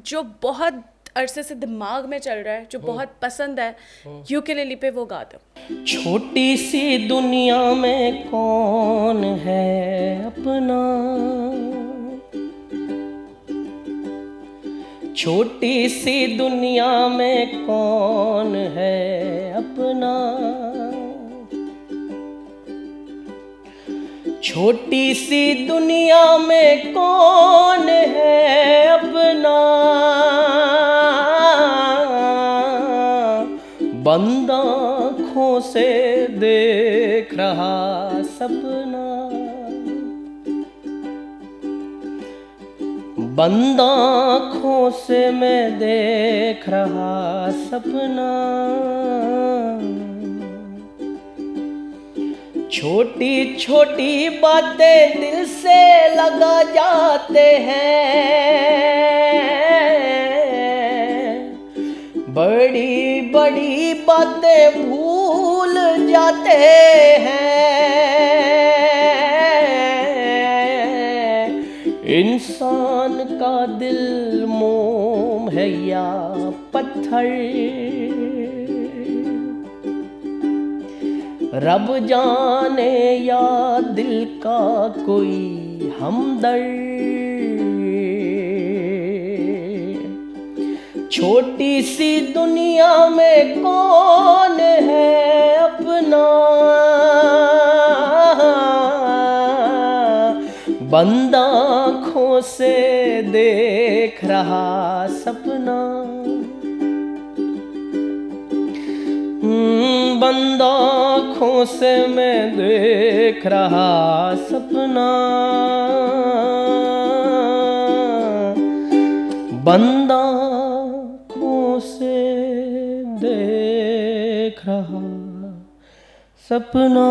जो बहुत अरसे से दिमाग में चल रहा है, जो बहुत पसंद है, यूकेलेली पे वो गा दो। छोटी सी दुनिया में कौन है अपना, छोटी सी दुनिया में कौन है अपना, छोटी सी दुनिया में कौन है अपना, बंद आँखों से देख रहा सपना, बंद आँखों से मैं देख रहा सपना, छोटी छोटी बातें दिल से लगा जाते हैं, बड़ी बड़ी बातें भूल जाते हैं, इंसान का दिल मोम है या पत्थर, रब जाने या दिल का कोई हमदर्द, छोटी सी दुनिया में कौन है अपना, बंद आँखों से देख रहा सपना, बंद आँखों से मैं देख रहा सपना, बंद आँखों से देख रहा सपना।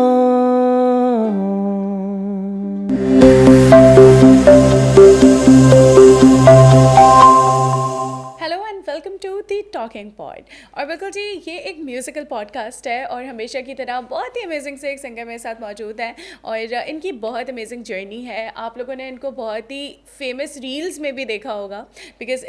Hello and welcome to the talking pod. और बिल्कुल जी, ये एक म्यूज़िकल पॉडकास्ट है और हमेशा की तरह बहुत ही अमेजिंग से एक सिंगर मेरे साथ मौजूद हैं और इनकी बहुत अमेजिंग जर्नी है। आप लोगों ने इनको बहुत ही फेमस रील्स में भी देखा होगा, because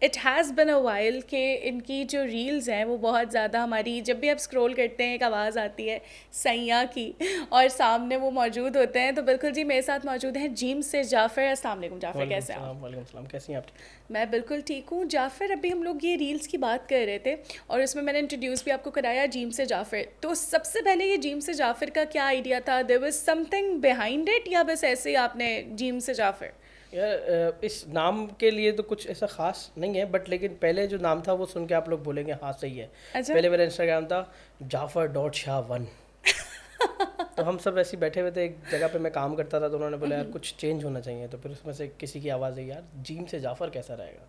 it has been a while कि इनकी जो रील्स हैं वो बहुत ज़्यादा हमारी, जब भी आप स्क्रॉल करते हैं एक आवाज़ आती है सैया की और सामने वो मौजूद होते हैं। तो बिल्कुल जी, मेरे साथ मौजूद हैं जीम से जाफ़र। अस्सलाम वालेकुम जाफ़र, कैसे हैं आप? वालेकुम सलाम, कैसी हैं आप? मैं बिल्कुल ठीक हूँ जाफ़र। अभी हम लोग ये रील्स की बात कर रहे थे और उसमें मैंने इंट्रोड्यूस भी आपको कराया जीम से जाफ़र। तो सबसे पहले ये जीम से जाफ़र का क्या आइडिया था? There was something behind it या बस ऐसे ही आपने जीम से जाफ़र? यार इस नाम के लिए तो कुछ ऐसा ख़ास नहीं है, बट लेकिन पहले जो नाम था वो सुन के आप लोग बोलेंगे हाँ सही है। अच्छा। पहले मेरा इंस्टाग्राम था Jafar.Shah1। तो हम सब ऐसे ही बैठे हुए थे एक जगह पे, मैं काम करता था, तो उन्होंने बोला यार कुछ चेंज होना चाहिए। तो फिर उसमें से किसी की आवाज़ आई, यार जीम से जाफ़र कैसा रहेगा,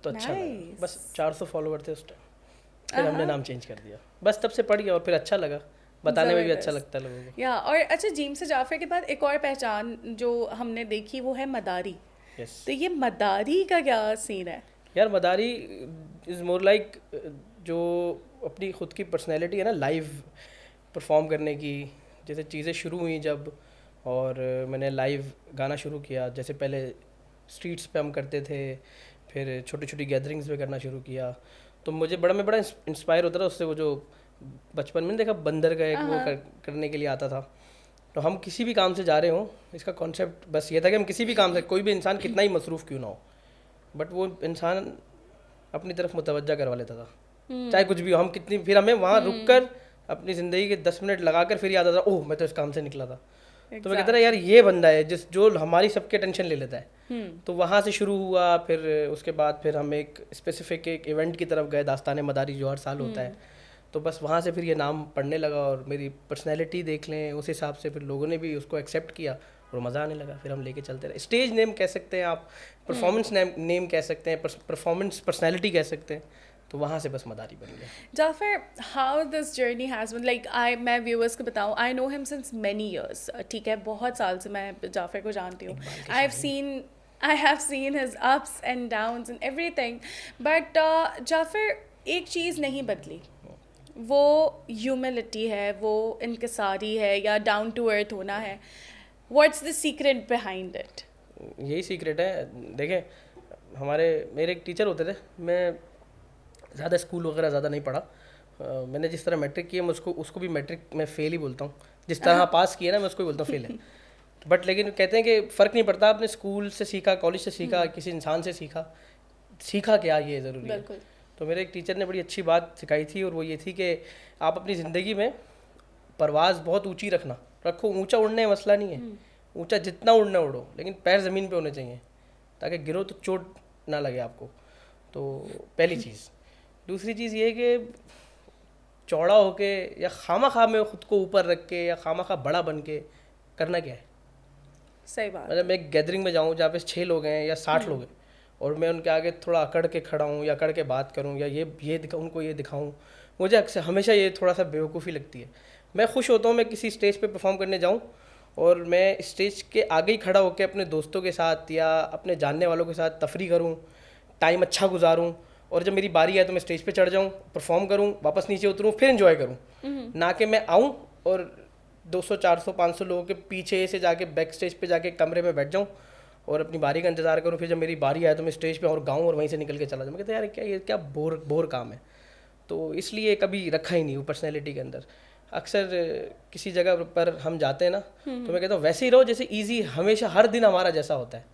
तो अच्छा लगा। नाइस। बस 400 फॉलोवर थे उस टाइम, फिर हमने नाम चेंज कर दिया। बस तब से पड़ गया और फिर अच्छा लगा, बताने में भी अच्छा लगता है लोगों को। या और अच्छा, जीम से जाफ़र के बाद एक और पहचान जो हमने देखी वो है मदारी। यस तो ये मदारी का क्या सीन है? यार, मदारी इज़ मोर लाइक जो अपनी खुद की पर्सनैलिटी है ना, लाइव परफॉर्म करने की। जैसे चीज़ें शुरू हुई जब, और मैंने लाइव गाना शुरू किया। जैसे पहले स्ट्रीट्स पे हम करते थे, फिर छोटी छोटी गैदरिंग्स में करना शुरू किया। तो मुझे मैं बड़ा इंस्पायर होता था उससे। वो जो बचपन में देखा बंदर का एक वो करने के लिए आता था। तो हम किसी भी काम से जा रहे हों, इसका कॉन्सेप्ट बस ये था कि हम किसी भी काम से, कोई भी इंसान कितना ही मसरूफ़ क्यों ना हो, बट वो इंसान अपनी तरफ मुतवज्जा करवा लेता था, चाहे कुछ भी हो। हम कितनी, फिर हमें वहाँ रुक कर अपनी ज़िंदगी के 10 मिनट लगा कर फिर याद आता, ओह मैं तो इस काम से निकला था। तो मैं कहता था यार ये बंदा है जो हमारी सबके टेंशन ले लेता है। तो वहाँ से शुरू हुआ। फिर उसके बाद फिर हम एक स्पेसिफिक एक इवेंट की तरफ गए, दास्तान मदारी, जो हर साल होता है। तो बस वहाँ से फिर ये नाम पढ़ने लगा और मेरी पर्सनैलिटी देख लें उस हिसाब से फिर लोगों ने भी उसको एक्सेप्ट किया और मज़ा आने लगा। फिर हम लेके चलते रहे। स्टेज नेम कह सकते हैं आप, परफॉर्मेंस नेम कह सकते हैं, परफॉर्मेंस पर्सनैलिटी कह सकते हैं। तो वहाँ से बस मदारी बन गया। Jafar, how this journey has been like, मैं व्यूअर्स को बताऊँ, I know him since many years. ठीक है, बहुत साल से मैं जाफर को जानती हूँ। I have seen his ups and downs and everything, but Jafar एक चीज़ नहीं बदली, वो ह्यूमिलिटी है, वो इनकिसारी है या डाउन टू अर्थ होना है। What's the secret behind it? यही सीक्रेट है। देखें, मेरे एक टीचर होते थे, मैं ज़्यादा स्कूल वगैरह ज़्यादा नहीं पढ़ा। मैंने जिस तरह मैट्रिक किया, मैं उसको भी मैट्रिक में फ़ेल ही बोलता हूँ। जिस तरह पास किया ना, मैं उसको ही बोलता हूँ फ़ेल है। बट लेकिन कहते हैं कि फ़र्क नहीं पड़ता, आपने स्कूल से सीखा, कॉलेज से सीखा, किसी इंसान से सीखा क्या, ये ज़रूरी है। बिल्कुल। तो मेरे एक टीचर ने बड़ी अच्छी बात सिखाई थी, और वो ये थी कि आप अपनी ज़िंदगी में परवाज़ बहुत ऊंची रखो। ऊंचा उड़ने का मसला नहीं है, ऊंचा जितना उड़ना उड़ो, लेकिन पैर ज़मीन पे होने चाहिए, ताकि गिरो तो चोट ना लगे आपको। तो पहली चीज़। दूसरी चीज़ ये है कि चौड़ा होके या खामा खा में खुद को ऊपर रख के या खामा खा बड़ा बन के करना क्या है। सही बात। मतलब मैं एक गैदरिंग में जाऊँ जहाँ पे 6 लोग हैं या 60 लोग हैं, और मैं उनके आगे थोड़ा अकड़ के खड़ा हूँ या अकड़ के बात करूँ या उनको ये दिखाऊँ, मुझे अक्सर हमेशा ये थोड़ा सा बेवकूफ़ी लगती है। मैं खुश होता हूँ मैं किसी स्टेज पे परफॉर्म करने जाऊँ, और मैं स्टेज के आगे ही खड़ा होकर अपने दोस्तों के साथ या अपने जानने वालों के साथ तफरी करूँ, टाइम अच्छा गुजारूँ, और जब मेरी बारी आए तो मैं स्टेज पे चढ़ जाऊँ, परफॉर्म करूँ, वापस नीचे उतरूँ, फिर एंजॉय करूँ। ना कि मैं आऊँ और 200 400 500 लोगों के पीछे से जाके बैक स्टेज पे जाके कमरे में बैठ जाऊँ और अपनी बारी का इंतज़ार करूँ, फिर जब मेरी बारी आए तो मैं स्टेज पे और गाऊँ और वहीं से निकल के चला जाऊँ। मैं कहता यार क्या बोर काम है। तो इसलिए कभी रखा ही नहीं वो पर्सनैलिटी के अंदर। अक्सर किसी जगह पर हम जाते हैं ना, तो मैं कहता हूँ वैसे ही रहो जैसे ईजी हमेशा हर दिन हमारा जैसा होता है।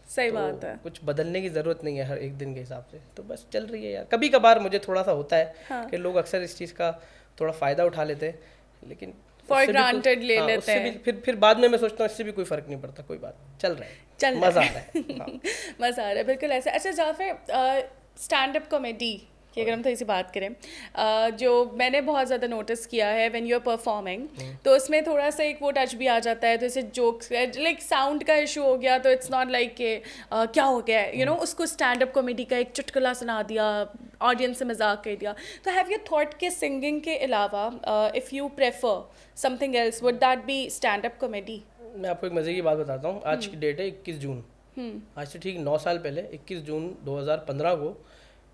सही तो बात है। कुछ बदलने की ज़रूरत नहीं है हर एक दिन के हिसाब से, तो बस चल रही है यार। कभी कभार मुझे थोड़ा सा होता है कि लोग अक्सर इस चीज़ का थोड़ा फ़ायदा उठा लेते हैं, लेकिन फॉर उससे भी ग्रांटेड ले लेते उससे भी हैं। फिर बाद में मैं सोचता हूँ इससे भी कोई फ़र्क नहीं पड़ता, कोई बात चल रहा है, मज़ा आ रहा है। हाँ। मज़ा आ रहा है, बिल्कुल ऐसा। अच्छा जाफर, स्टैंड अप कॉमेडी की अगर हम थोड़ी सी बात करें, जो मैंने बहुत ज़्यादा नोटिस किया है व्हेन यू आर परफॉर्मिंग, तो उसमें थोड़ा सा एक वो टच भी आ जाता है, तो जैसे जोक्स लाइक साउंड का इशू हो गया तो इट्स नॉट लाइक के क्या हो गया है, उसको स्टैंड अप कॉमेडी का एक चुटकुला सुना दिया, ऑडियंस से मजाक कर दिया। तो हैव यू थॉट के सिंगिंग के अलावा if you prefer something else, would that be stand up comedy? मैं आपको एक मज़े की बात बताता हूँ। आज की डेट है 21 जून। आज से ठीक 9 साल पहले 21 जून 2015 को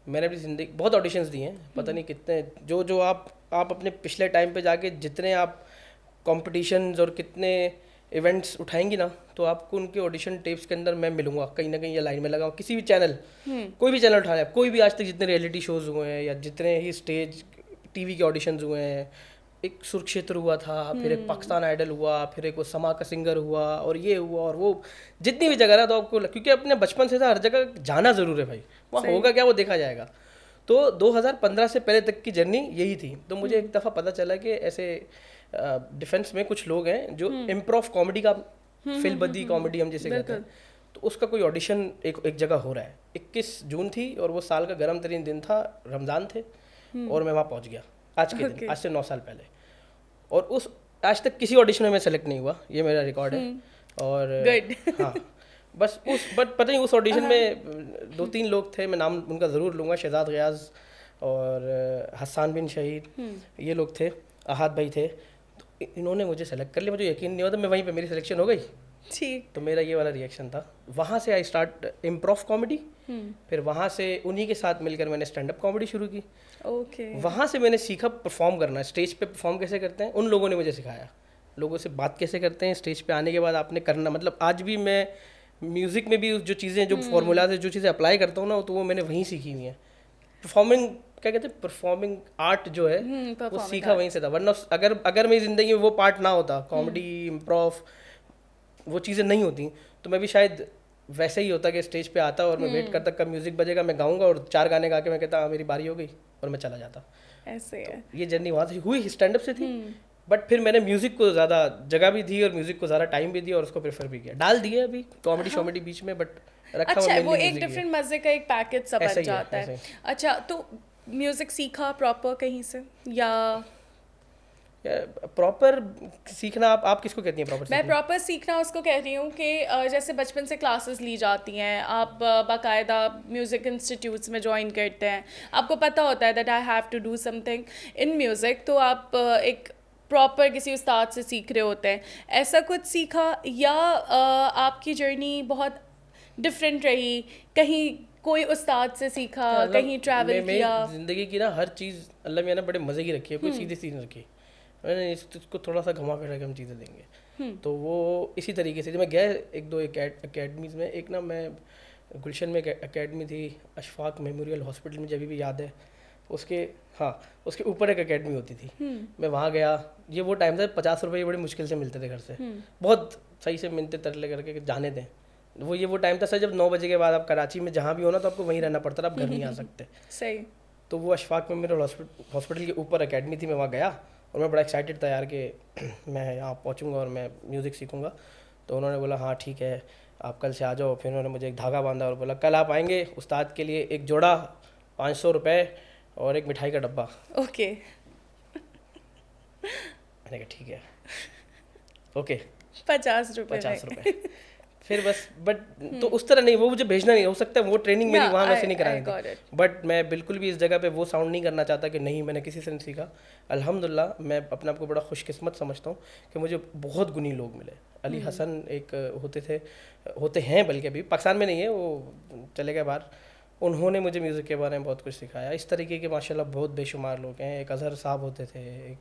मैंने अपनी ज़िंदगी बहुत ऑडिशंस दिए हैं, पता नहीं कितने, जो आप अपने पिछले टाइम पे जाके जितने आप कॉम्पिटिशन्स और कितने इवेंट्स उठाएंगी ना, तो आपको उनके ऑडिशन टेप्स के अंदर मैं मिलूंगा कहीं ना कहीं, या लाइन में लगा किसी भी चैनल, कोई भी चैनल उठा ले, कोई भी आज तक जितने रियलिटी शोज़ हुए हैं या जितने ही स्टेज टीवी के ऑडिशंस हुए हैं, एक सुरक्षेत्र हुआ था, फिर एक पाकिस्तान आइडल हुआ, फिर एक वो समा का सिंगर हुआ, और ये हुआ और वो, जितनी भी जगह ना, तो आपको क्योंकि अपने बचपन से था हर जगह जाना ज़रूर है भाई, वहाँ होगा क्या वो देखा जाएगा। तो 2015 से पहले तक की जर्नी यही थी। तो मुझे एक दफ़ा पता चला कि ऐसे डिफेंस में कुछ लोग हैं जो इम्प्रोव कॉमेडी का, फिल्मबद्दी कॉमेडी हम जिसे कहते हैं, तो उसका कोई ऑडिशन एक जगह हो रहा है। 21 जून थी और वो साल का गर्म तरीन दिन था, रमज़ान थे, और मैं वहाँ पहुँच गया आज के दिन, आज से 9 साल पहले। और आज तक किसी ऑडिशन में मैं सेलेक्ट नहीं हुआ, ये मेरा रिकॉर्ड है। और हाँ, बस बट पता नहीं उस ऑडिशन में 2-3 लोग थे, मैं नाम उनका ज़रूर लूँगा, शहजाद गयाज और हसान बिन शहीद, ये लोग थे, अहाद भाई थे। तो इन्होंने मुझे सेलेक्ट कर लिया, मुझे यकीन नहीं होता, मैं वहीं पे मेरी सिलेक्शन हो गई। ठीक। तो मेरा ये वाला रिएक्शन था। वहाँ से आई स्टार्ट इम्प्रोव कॉमेडी, फिर वहाँ से उन्हीं के साथ मिलकर मैंने स्टैंड अप कॉमेडी शुरू की। वहाँ से मैंने सीखा परफॉर्म करना, स्टेज पे परफॉर्म कैसे करते हैं, उन लोगों ने मुझे सिखाया, लोगों से बात कैसे करते हैं, स्टेज पे आने के बाद आपने करना, मतलब आज भी मैं म्यूज़िक में भी जो चीज़ें, जो फॉर्मूलाज है, जो चीज़ें अप्लाई करता हूँ ना, तो वो मैंने वहीं सीखी हुई हैं। परफॉर्मिंग क्या कहते हैं, परफॉर्मिंग आर्ट जो है वो सीखा वहीं से था। वरना अगर मेरी ज़िंदगी में वो पार्ट ना होता, कॉमेडी, इम्प्रोव, वो चीज़ें नहीं होती, तो मैं भी शायद वैसे ही होता कि स्टेज पे आता और मैं वेट करता कब म्यूज़िक बजेगा, मैं गाऊंगा और 4 गाने गा के मैं कहता मेरी बारी हो गई और मैं चला जाता। ऐसे है। तो ये जर्नी वहाँ से हुई, स्टैंड अप से थी। बट फिर मैंने म्यूज़िक को ज़्यादा जगह भी दी और म्यूज़िक को ज़्यादा टाइम भी दिया और उसको प्रेफर भी किया, डाल दिए अभी कॉमेडी शॉमेडी बीच में, बट रखा अच्छा, वो एक music ही है। डिफरेंट मजे का एक पैकेज सा ऐसा बन ही है, जाता ऐसा है। ही। अच्छा, तो म्यूजिक सीखा प्रॉपर कहीं से या प्रॉपर सीखना, आप किसको कहती हैं प्रॉपर मैं सीखना? प्रॉपर सीखना उसको कह रही हूँ कि जैसे बचपन से क्लासेस ली जाती हैं, आप बाकायदा म्यूज़िक इंस्टीट्यूट्स में ज्वाइन करते हैं, आपको पता होता है that I have to do something in music, तो आप एक प्रॉपर किसी उस्ताद से सीख रहे होते हैं, ऐसा कुछ सीखा या आपकी जर्नी बहुत डिफरेंट रही, कहीं कोई उस्ताद से सीखा, कहीं ट्रैवल किया? ज़िंदगी की ना हर चीज़ अल्लाह मियाँ ने बड़े मज़े की रखी है, कोई सीधी सीधी नहीं रखी। मैंने इसको थोड़ा सा घुमा फिरा के हम चीज़ें देंगे। तो वो इसी तरीके से जब मैं गया 1-2 एकेडमीज़ में, एक ना मैं गुलशन में एक एकेडमी थी, अशफाक मेमोरियल हॉस्पिटल में, जब भी याद है, उसके हाँ उसके ऊपर एक एकेडमी होती थी। मैं वहाँ गया, ये वो टाइम था 50 रुपये बड़ी मुश्किल से मिलते थे घर से, बहुत सही से मिलते तरले करके कि जाने दें। वो टाइम था सर जब 9 बजे के बाद आप कराची में जहाँ भी हो ना तो आपको वहीं रहना पड़ता था, आप घर नहीं आ सकते। सही। तो वो अशफाक मेमोरियल हॉस्पिटल के ऊपर एकेडमी थी, मैं वहाँ गया और मैं बड़ा एक्साइटेड था यार कि मैं यहाँ पहुँचूँगा और मैं म्यूज़िक सीखूँगा। तो उन्होंने बोला हाँ ठीक है आप कल से आ जाओ। फिर उन्होंने मुझे एक धागा बांधा और बोला कल आप आएंगे, उस्ताद के लिए एक जोड़ा 500 रुपये और एक मिठाई का डब्बा। ओके। मैंने कहा ठीक है ओके 50 रुपये 50 रुपये। फिर बस बट तो उस तरह नहीं, वो मुझे भेजना नहीं, हो सकता है वो ट्रेनिंग मेरी वहाँ वैसे नहीं करानी थी, बट मैं बिल्कुल भी इस जगह पे वो साउंड नहीं करना चाहता कि नहीं मैंने किसी से नहीं सीखा। अल्हम्दुलिल्लाह मैं अपने आप को बड़ा खुशकिस्मत समझता हूँ कि मुझे बहुत गुनी लोग मिले। अली हसन एक होते हैं बल्कि अभी पाकिस्तान में नहीं है, वो चले गए बाहर। उन्होंने मुझे म्यूज़िक के बारे में बहुत कुछ सिखाया। इस तरीके के माशाल्लाह बहुत बेशुमार लोग हैं। एक अजहर साहब होते थे, एक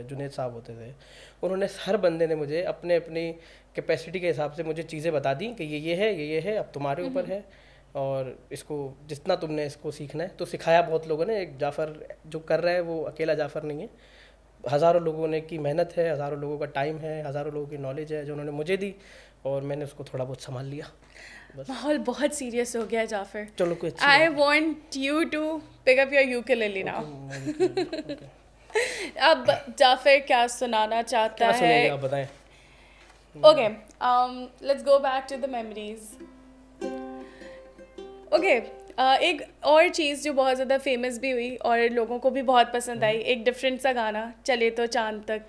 जुनैद साहब होते थे। उन्होंने हर बंदे ने मुझे अपने अपनी कैपेसिटी के हिसाब से मुझे चीज़ें बता दी कि ये है, ये है, अब तुम्हारे ऊपर है और इसको जितना तुमने इसको सीखना है। तो सिखाया बहुत लोगों ने। एक जाफ़र जो कर रहा है वो अकेला जाफ़र नहीं है, हज़ारों लोगों ने की मेहनत है, हज़ारों लोगों का टाइम है, हज़ारों लोगों की नॉलेज है जो उन्होंने मुझे दी और मैंने उसको थोड़ा बहुत संभाल लिया। माहौल बहुत सीरियस हो गया जाफर। चलो कोई अच्छी I want you to pick up your ukulele now. अब जाफर क्या सुनाना चाहता क्या सुनेंगे है? आप बताएं। Okay let's go back to the memories. Okay एक और चीज़ जो बहुत ज़्यादा फेमस भी हुई और लोगों को भी बहुत पसंद आई, एक डिफरेंट सा गाना चले तो चांद तक।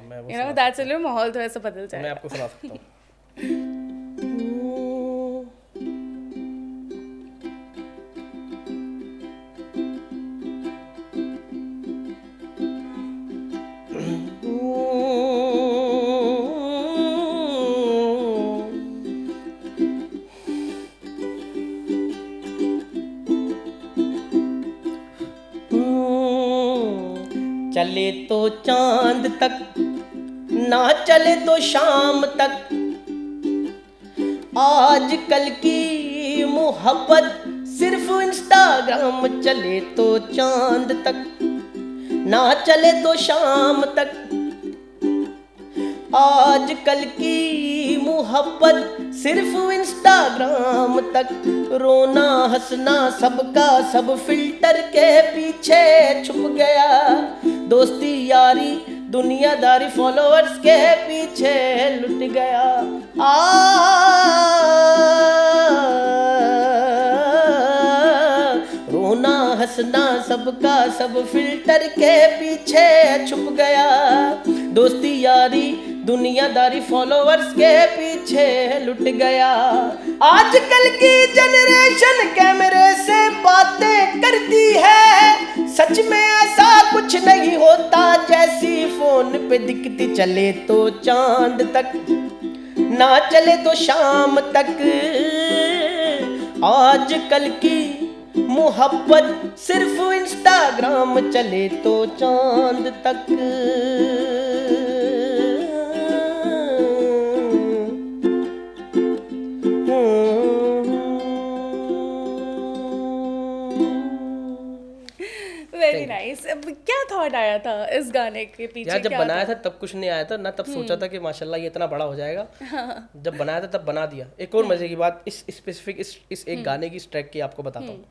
मैं यू नो दैट्स अ माहौल थोड़ा सा बदल जाए। मैं आपको सुना सकता हूँ। चले तो चांद तक ना चले तो शाम तक, आज कल की मोहब्बत सिर्फ इंस्टाग्राम। चले तो चांद तक ना चले तो शाम तक, आज कल की मोहब्बत सिर्फ इंस्टाग्राम तक। रोना हंसना सबका सब फिल्टर के पीछे छुप गया, दोस्ती यारी दुनियादारी फॉलोअर्स के पीछे लुट गया। रोना हंसना सबका सब फिल्टर के पीछे छुप गया, दोस्ती यारी दुनियादारी फॉलोअर्स के पीछे लुट गया। आजकल की जनरेशन कैमरे से बातें करती है, सच में ऐसा कुछ नहीं होता जैसी फोन पे दिखती। चले तो चांद तक ना चले तो शाम तक, आजकल की मोहब्बत सिर्फ इंस्टाग्राम। चले तो चांद तक। Very nice. क्या थॉट आया था इस गाने के पीछे? यार जब बनाया था तब कुछ नहीं आया था ना, तब सोचा था कि माशाल्लाह ये इतना बड़ा हो जाएगा। जब बनाया था तब बना दिया। एक और मजे की बात इस स्पेसिफिक इस एक गाने की, इस ट्रैक की आपको बताता हूँ।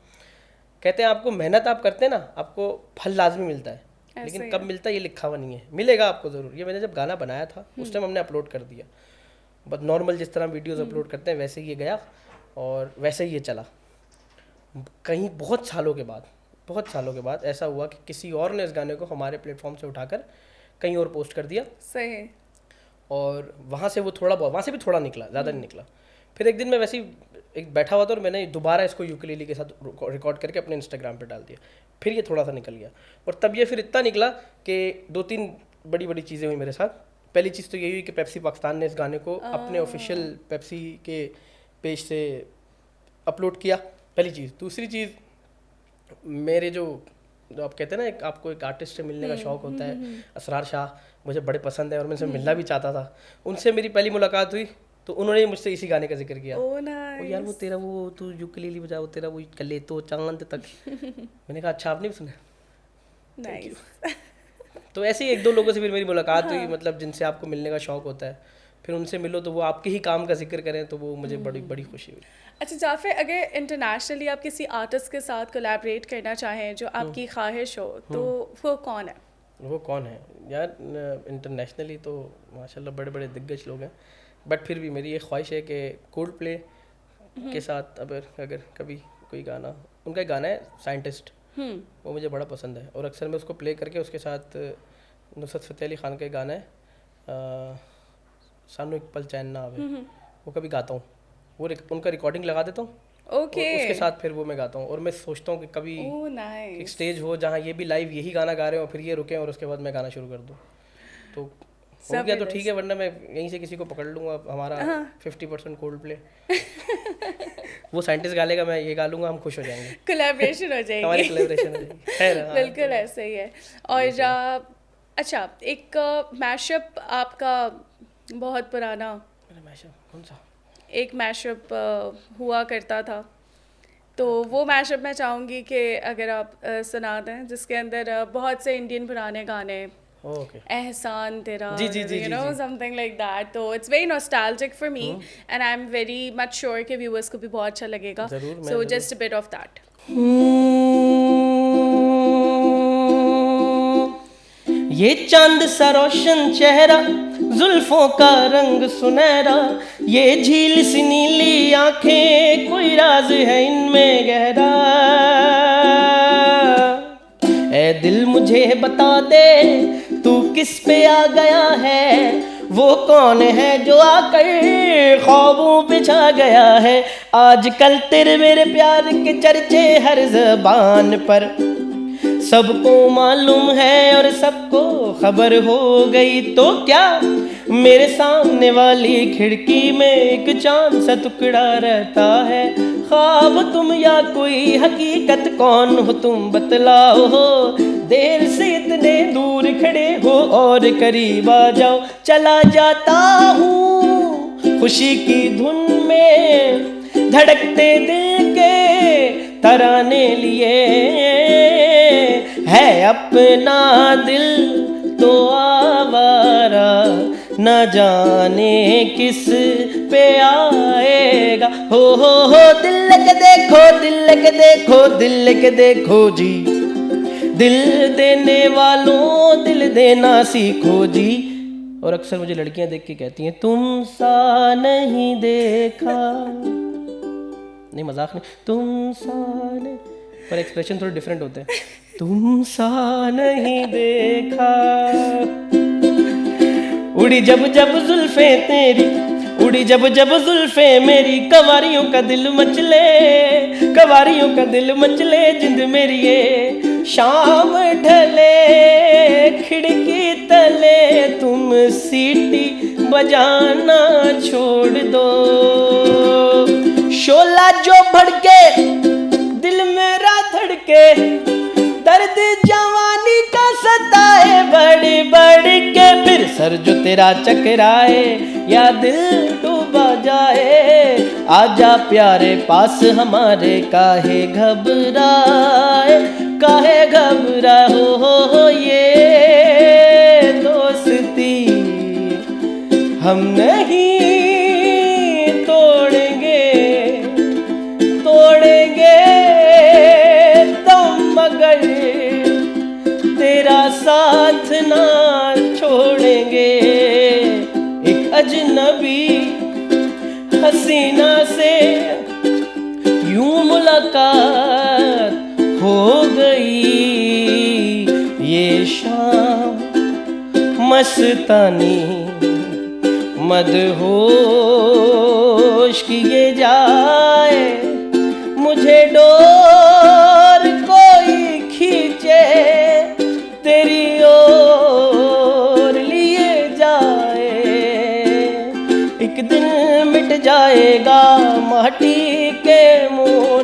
कहते हैं आपको मेहनत आप करते हैं ना, आपको फल लाजमी मिलता है, लेकिन कब मिलता है ये लिखा हुआ नहीं है। मिलेगा आपको ज़रूर। ये मैंने जब गाना बनाया था उस टाइम हमने अपलोड कर दिया, बस नॉर्मल जिस तरह वीडियोस अपलोड करते हैं वैसे ही ये गया और वैसे ही ये चला। कहीं बहुत सालों के बाद ऐसा हुआ कि किसी और ने इस गाने को हमारे प्लेटफॉर्म से उठाकर कहीं और पोस्ट कर दिया। सही। और वहाँ से वो थोड़ा बहुत, वहाँ से भी थोड़ा निकला, ज़्यादा नहीं निकला। फिर एक दिन मैं वैसे ही एक बैठा हुआ था और मैंने दोबारा इसको यूकेलेले के साथ रिकॉर्ड करके अपने इंस्टाग्राम पे डाल दिया। फिर ये थोड़ा सा निकल गया और तब ये फिर इतना निकला कि 2-3 बड़ी चीज़ें हुई मेरे साथ। पहली चीज़ तो यही हुई कि पेप्सी पाकिस्तान ने इस गाने को अपने ऑफिशियल पेप्सी के पेज से अपलोड किया, पहली चीज़। दूसरी चीज़, मेरे जो आप कहते हैं ना आपको एक आर्टिस्ट से मिलने का शौक़ होता है, असरार शाह मुझे बड़े पसंद है और मैं उनसे मिलना भी चाहता था। उनसे मेरी पहली मुलाकात हुई तो उन्होंने मुझसे इसी गाने का जिक्र किया। ओह ओ नाइस। यार वो तेरा वो तू यूकेलेली बजा, वो तेरा वो कले तो चांद तक। मैंने कहा अच्छा आपने भी सुना? Thank you. नाइस। तो ऐसे ही एक दो लोगों से फिर मेरी मुलाकात हुई, हाँ। मतलब जिनसे आपको मिलने का शौक होता है, फिर उनसे मिलो तो वो आपके ही काम का जिक्र करें तो वो मुझे बड़ी बड़ी खुशी हुई। अच्छा जाफर, अगर इंटरनेशनली आप किसी आर्टिस्ट के साथ कोलैबोरेट करना चाहें जो आपकी ख्वाहिश हो, तो वो कौन है? वो कौन है यार? इंटरनेशनली तो माशाल्लाह बड़े बड़े दिग्गज लोग हैं, बट फिर भी मेरी ये ख्वाहिश है कि कोल्ड प्ले के साथ अगर कभी कोई गाना, उनका एक गाना है साइंटिस्ट, वो मुझे बड़ा पसंद है और अक्सर मैं उसको प्ले करके उसके साथ नुसरत फ़तेह अली ख़ान का एक गाना है सानू एक पल चैन ना आवे, वो कभी गाता हूँ, वो उनका रिकॉर्डिंग लगा देता हूँ ओके। और उसके साथ फिर वो मैं गाता हूँ। और मैं सोचता हूँ कि कभी ओह एक नाइस। स्टेज हो जहाँ ये भी लाइव यही गाना गा रहे हो, फिर ये रुके और उसके बाद मैं गाना शुरू कर दूँ, तो हो गया तो ठीक है, वरना मैं यहीं से किसी को पकड़ लूँगा। हमारा 50% कोल्ड प्ले, वो साइंटिस्ट गा लेगा, मैं ये गा लूँगा, हम खुश हो जाएंगे। कोलैबोरेशन हो जाएगी। हमारी कोलैबोरेशन हो जाएगी। खैर हाँ, बिल्कुल ऐसे ही है। और अच्छा, एक मैशअप आपका बहुत पुराना, मेरा मैशअप कौन सा? एक मैशअप हुआ करता था, तो वो मैशअप मैं चाहूँगी कि अगर आप सुना दें, जिसके अंदर बहुत से इंडियन पुराने गाने, ओके एहसान तेरा, जी जी जी यू जी नो जी। समथिंग लाइक दैट, तो it's very nostalgic for me and I am very much sure कि व्यूअर्स को भी बहुत अच्छा लगेगा। ज़रूर, मैं सो ज़रूर। Just a bit of that. ये चांद सा रोशन चेहरा, जुल्फों का रंग सुनहरा, ये झील सी नीली आंखें, कोई राज है इनमें गहरा। ऐ दिल मुझे बता दे तू किस पे आ गया है, वो कौन है जो आकर ख्वाबों पे छा गया है। आजकल तेरे मेरे प्यार के चर्चे हर ज़बान पर, सबको मालूम है और सबको खबर हो गई, तो क्या मेरे सामने वाली खिड़की में एक चांद सा टुकड़ा रहता है। ख्वाब तुम या कोई हकीकत, कौन हो तुम बतलाओ हो, देर से इतने दूर खड़े हो और करीब आ जाओ। चला जाता हूँ खुशी की धुन में, धड़कते दिल के तराने लिए, है अपना दिल तो आवारा, न जाने किस पे आएगा। हो दिल के देखो, दिल के देखो, दिल के देखो जी, दिल देने वालों दिल देना सीखो जी। और अक्सर मुझे लड़कियां देख के कहती हैं तुम सा नहीं देखा, नहीं मजाक नहीं, तुम सा नहीं, पर एक्सप्रेशन थोड़े डिफरेंट होते हैं। तुम सा नहीं देखा, उड़ी जब जब जुल्फे तेरी, उड़ी जब जब जुल्फे मेरी, कवारियों का दिल मचले, कवारियों का दिल मचले, जिंद मेरी ये शाम ढले, खिड़की तले तुम सीटी बजाना छोड़ दो। शोला जो भड़के दिल मेरा धड़के, दर्द जवानी का सताए बड़ी बड़ी के, फिर सर जो तेरा चकराए या दिल डूबा जाए, आजा प्यारे पास हमारे, काहे घबराए, काहे घबराए। हो ये दोस्ती हम नहीं तोड़ेंगे, तोड़ेंगे तुम मगर तेरा साथ ना छोड़ेंगे। एक अजनबी हसीना से यूं मुलाकात हो गई, ये शाम मस्तानी मदहोश किए जाए, मुझे डोर कोई खींचे तेरी ओर लिए जाए। एक दिन मिट जाएगा माटी के मोर,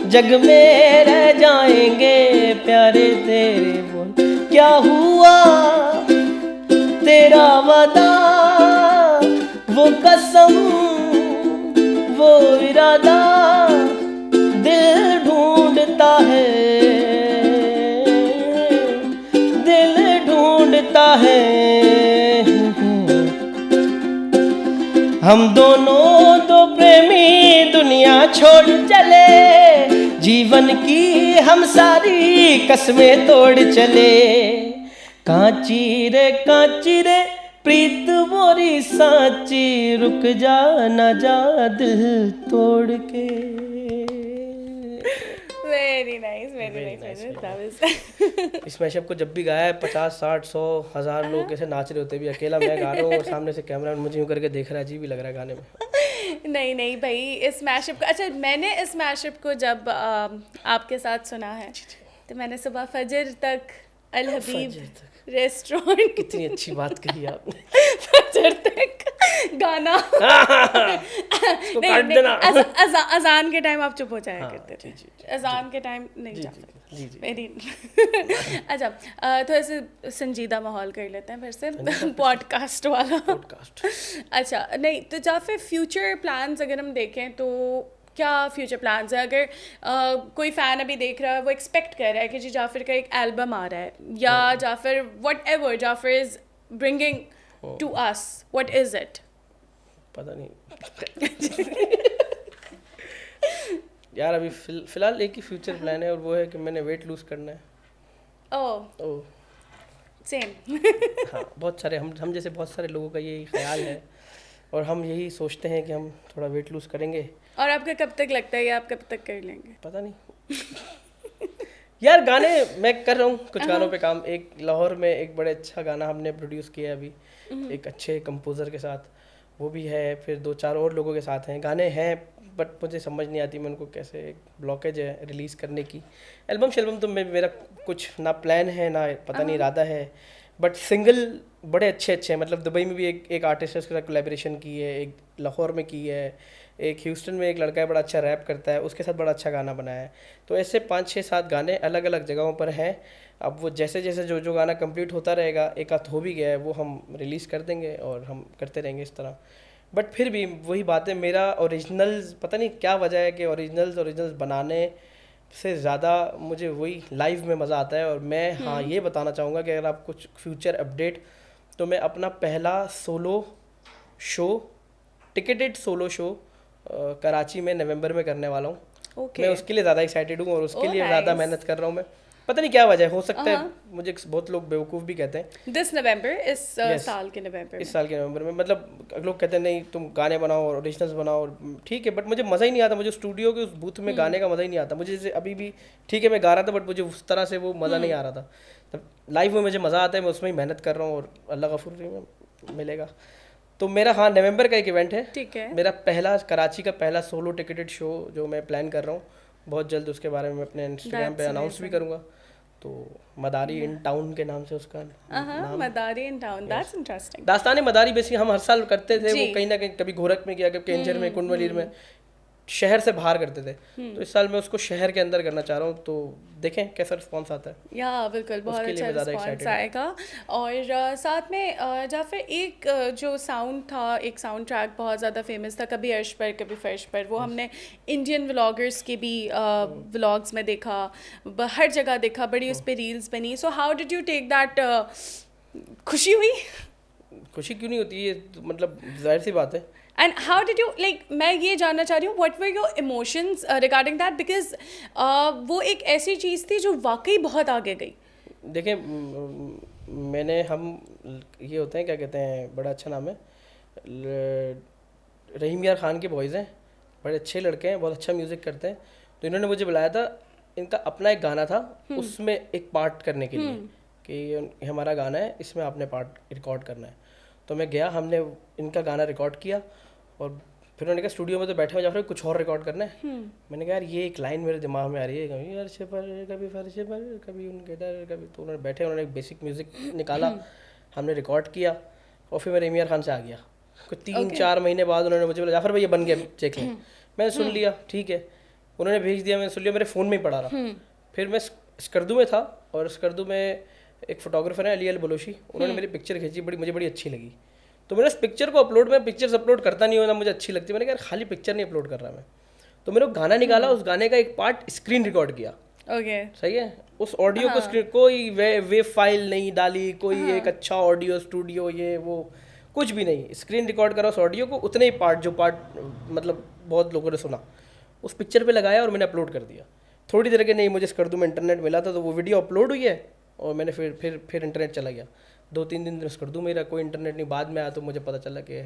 जग में रह जाएंगे प्यारे तेरे बोल। क्या हुआ तेरा वादा वो कसम वो इरादा दिल ढूंढता है, दिल ढूंढता है। हम दोनों दो प्रेमी दुनिया छोड़ चले, जीवन की हम सारी कसमें तोड़ चले। कांची रे प्रीत मोरी सांची, रुक जा ना जा दिल तोड़ के। Very nice, very nice. इस मैशअप को जब भी गाया है 50, 60, 100, 1000 लोग ऐसे नाच रहे होते भी, अकेला मैं गा रहा हूँ और सामने से कैमरा मुझे यूं करके देख रहा है, अजीब भी लग रहा है गाने में। नहीं नहीं भाई, इस मैशअप को, अच्छा मैंने इस मैशअप को जब आपके साथ सुना है तो मैंने सुबह फजर तक अल हबीब रेस्टोरेंट, कितनी अच्छी बात कही आपने, फजर तक गाना नहीं, अजान के टाइम आप चुप हो जाया करते थे, अजान के टाइम नहीं जाते मेरी। अच्छा तो ऐसे संजीदा माहौल कर लेते हैं फिर से, पॉडकास्ट वाला पॉडकास्ट। अच्छा नहीं तो या फिर फ्यूचर प्लान्स अगर हम देखें तो क्या फ्यूचर प्लान्स है? अगर कोई फ़ैन अभी देख रहा है, वो एक्सपेक्ट कर रहा है कि जी जाफिर का एक एल्बम आ रहा है, या Jafir whatever Jafir is bringing to us, what is it? पता नहीं यार, अभी फिलहाल एक ही फ्यूचर प्लान है और वो है कि मैंने वेट लूज करना है। Oh same. हाँ, बहुत सारे हम जैसे बहुत सारे लोगों का यही ख्याल है और हम यही सोचते हैं कि हम थोड़ा वेट लूज करेंगे। और आपका कब तक लगता है, आप कब तक कर लेंगे? पता नहीं यार, गाने मैं कर रहा हूँ कुछ गानों पे काम। एक लाहौर में एक बड़े अच्छा गाना हमने प्रोड्यूस किया है अभी एक अच्छे कंपोज़र के साथ, वो भी है। फिर 2-4 और लोगों के साथ हैं, गाने हैं, बट मुझे समझ नहीं आती मैं उनको कैसे, एक ब्लॉकेज है रिलीज़ करने की। एल्बम तो मेरा कुछ ना प्लान है ना पता नहीं इरादा है, बट सिंगल बड़े अच्छे हैं। मतलब दुबई में भी एक आर्टिस्ट है, उसके साथ कोलैबोरेशन की है, एक लाहौर में की है, एक ह्यूस्टन में एक लड़का है बड़ा अच्छा रैप करता है, उसके साथ बड़ा अच्छा गाना बनाया है। तो ऐसे 5-6-7 गाने अलग अलग जगहों पर हैं। अब वो जैसे जैसे जो गाना कंप्लीट होता रहेगा, एक आध हो भी गया है, वो हम रिलीज़ कर देंगे और हम करते रहेंगे इस तरह। बट फिर भी वही बात है, मेरा ओरिजिनल्स पता नहीं क्या वजह है कि ओरिजिनल्स बनाने से ज़्यादा मुझे वही लाइव में मज़ा आता है। और मैं हाँ ये बताना चाहूँगा कि अगर आप कुछ फ्यूचर अपडेट, तो मैं अपना पहला solo show, ticketed solo show Karachi में नवंबर में करने वाला हूँ। मैं उसके लिए ज़्यादा एक्साइटेड हूँ और उसके लिए ज़्यादा मेहनत कर रहा हूँ मैं। पता नहीं क्या वजह हो सकता है, मुझे बहुत लोग बेवकूफ़ भी कहते हैं। दिस नवंबर, इस साल के नवंबर, इस साल के नवंबर में। मतलब लोग कहते हैं नहीं तुम गाने बनाओ और ओरिजिनल्स बनाओ, ठीक है, बट मुझे मज़ा ही नहीं आता। मुझे स्टूडियो के उस बूथ में गाने का मज़ा ही नहीं आता। मुझे जैसे अभी भी ठीक है मैं गा रहा था, बट मुझे उस तरह से वो मज़ा नहीं आ रहा था। तब लाइव में मुझे मज़ा आता है, मैं उसमें ही मेहनत कर रहा हूँ और अल्लाह गफूर में मिलेगा। तो मेरा हाँ नवंबर का एक इवेंट है, ठीक है, मेरा पहला कराची का पहला सोलो टिकटेड शो जो मैं प्लान कर रहा हूँ। बहुत जल्द उसके बारे में अपने इंस्टाग्राम पे अनाउंस भी करूँगा। तो मदारी इन टाउन के नाम से उसका नाम, मदारी इन टाउन, दैट्स इंटरेस्टिंग। दास्तान मदारी बेसिकली हम हर साल करते थे, वो कहीं ना कहीं कभी गोरख में किया, कभी केंजर में, कुंडवलीर में, शहर से बाहर करते थे। तो इस साल मैं उसको शहर के अंदर करना चाह रहा हूँ, तो देखें कैसा रिस्पांस आता है। या बिल्कुल बहुत अच्छा रिस्पांस आएगा। और साथ में या फिर एक जो साउंड था, एक साउंड ट्रैक बहुत ज़्यादा फेमस था, कभी अर्श पर कभी फर्श पर, वो हमने इंडियन व्लॉगर्स के भी व्लॉग्स में देखा, हर जगह देखा, बड़ी उस पर रील्स बनी। So how did you take that? खुशी हुई? खुशी क्यों नहीं होती है, मतलब जाहिर सी बात है। And how did you, like, मैं ये जानना चाह रही हूँ, what were your emotions regarding that? Because वो एक ऐसी चीज़ थी जो वाकई बहुत आगे गई। देखें हम ये होते हैं क्या कहते हैं, बड़ा अच्छा नाम है, रहीम यार खान के बॉयज़ हैं, बड़े अच्छे लड़के हैं, बहुत अच्छा म्यूज़िक करते हैं। तो इन्होंने मुझे बुलाया था, इनका अपना एक गाना था, उसमें एक पार्ट करने के लिए कि हमारा गाना है, इसमें आपने पार्ट रिकॉर्ड करना है। तो मैं गया, हमने इनका गाना रिकॉर्ड किया और फिर उन्होंने कहा स्टूडियो में तो बैठे हो जा फिर कुछ और रिकॉर्ड करना है। मैंने कहा यार ये एक लाइन मेरे दिमाग में आ रही है, कभी अर्श पर कभी फर्श पर कभी उनके डर कभी। तो उन्होंने बैठे, उन्होंने एक बेसिक म्यूज़िक निकाला, हमने रिकॉर्ड किया और फिर मैं रहीम यार खान से आ गया। कुछ 3-4 महीने बाद उन्होंने मुझे बोला जाफर भाई ये बन गया, चेक लें। मैंने सुन लिया, ठीक है, उन्होंने भेज दिया, मैंने सुन लिया, मेरे फ़ोन में ही पड़ा रहा। फिर मैं स्कर्दू में था और स्कर्दू में एक फ़ोटोग्राफर है अली अल बलोशी, उन्होंने मेरी पिक्चर खींची, मुझे बड़ी अच्छी लगी। तो मैंने उस पिक्चर को अपलोड, मैं पिक्चर्स अपलोड करता नहीं हूँ ना, मुझे अच्छी लगती है, मैंने कहा खाली पिक्चर नहीं अपलोड कर रहा मैं, तो मैंने वो गाना निकाला, उस गाने का एक पार्ट स्क्रीन रिकॉर्ड किया। ओके। सही है, उस ऑडियो को स्क्रीन, कोई वेव फाइल नहीं डाली, कोई एक अच्छा ऑडियो स्टूडियो ये वो कुछ भी नहीं, स्क्रीन रिकॉर्ड करा उस ऑडियो को, उतने ही पार्ट जो पार्ट मतलब बहुत लोगों ने सुना उस पिक्चर पे लगाया और मैंने अपलोड कर दिया। थोड़ी देर के नहीं मुझे स्कर्दू में इंटरनेट मिला था, तो वो वीडियो अपलोड हुई है और मैंने फिर इंटरनेट चला गया। 2-3 दिन स्कर्दू मेरा कोई इंटरनेट नहीं, बाद में आया तो मुझे पता चला कि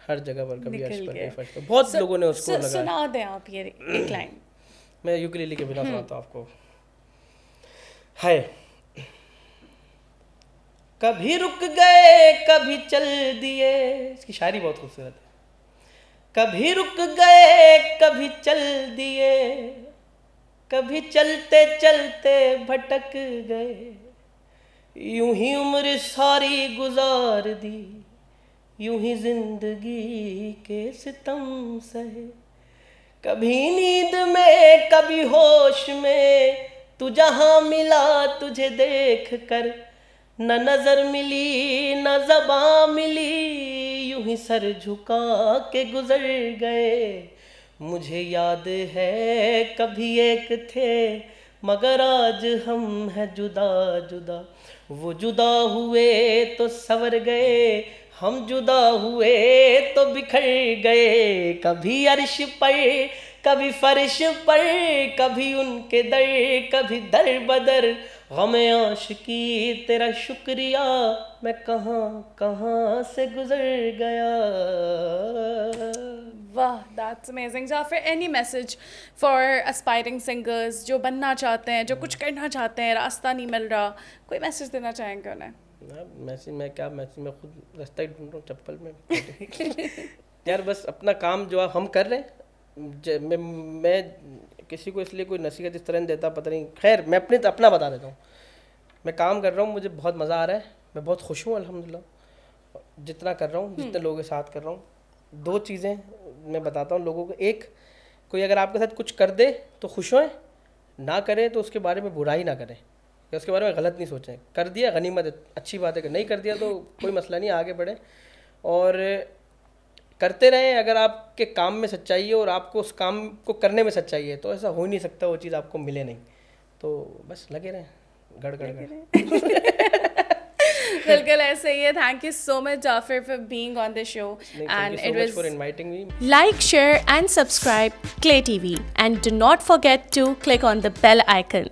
हर जगह पर कभी अर्श पर कभी फर्श पर, बहुत लोगों ने उसको लगाया। सुना दें आप ये एक लाइन। मैं यूकेलेले के बिना सुनाता हूँ आपको। है कभी रुक गए कभी चल दिए, इसकी शायरी बहुत खूबसूरत है। कभी रुक गए कभी चल दिए, कभी चलते चलते भटक गए, यूं ही उम्र सारी गुजार दी, यूं ही जिंदगी के सितम सहे। कभी नींद में कभी होश में, तू जहां मिला तुझे देख कर, न नजर मिली न ज़बां मिली, यूं ही सर झुका के गुजर गए। मुझे याद है कभी एक थे मगर आज हम हैं जुदा जुदा, वो जुदा हुए तो संवर गए, हम जुदा हुए तो बिखर गए। कभी अर्श पर कभी फर्श पर, कभी उनके दर कभी दर बदर, गमे आशिकी तेरा शुक्रिया, मैं कहाँ कहाँ से गुजर गया। वाह, that's amazing. Jafir, any message for aspiring singers जो बनना चाहते हैं, जो कुछ करना चाहते हैं, रास्ता नहीं मिल रहा, कोई मैसेज देना चाहेंगे उन्हें? मैसेज मैं क्या मैसेज, मैं खुद रास्ता ही ढूंढ रहा हूँ चप्पल में। यार बस अपना काम जो हम कर रहे हैं, मैं किसी को इसलिए कोई नसीहत इस तरह नहीं देता, पता नहीं, खैर मैं अपना बता देता हूँ। मैं काम कर रहा हूँ, मुझे बहुत मज़ा आ रहा है, मैं बहुत खुश हूँ अल्हम्दुलिल्लाह जितना कर रहा हूँ, जितने लोगों के साथ कर रहा हूँ। 2 चीज़ें मैं बताता हूँ लोगों को। एक, कोई अगर आपके साथ कुछ कर दे तो खुश होएं, ना करें तो उसके बारे में बुराई ना करें या उसके बारे में गलत नहीं सोचें। कर दिया गनीमत है, अच्छी बात है, कि नहीं कर दिया तो कोई मसला नहीं, आगे बढ़ें और करते रहें। अगर आपके काम में सच्चाई है और आपको उस काम को करने में सच्चाई है तो ऐसा हो ही नहीं सकता वो चीज़ आपको मिले नहीं, तो बस लगे रहें गड़ बिल्कुल ऐसे ही है। Thank you so much Jafir for being on the show and it was for inviting me. Like, share and subscribe Clay TV and do not forget to click on the bell icon.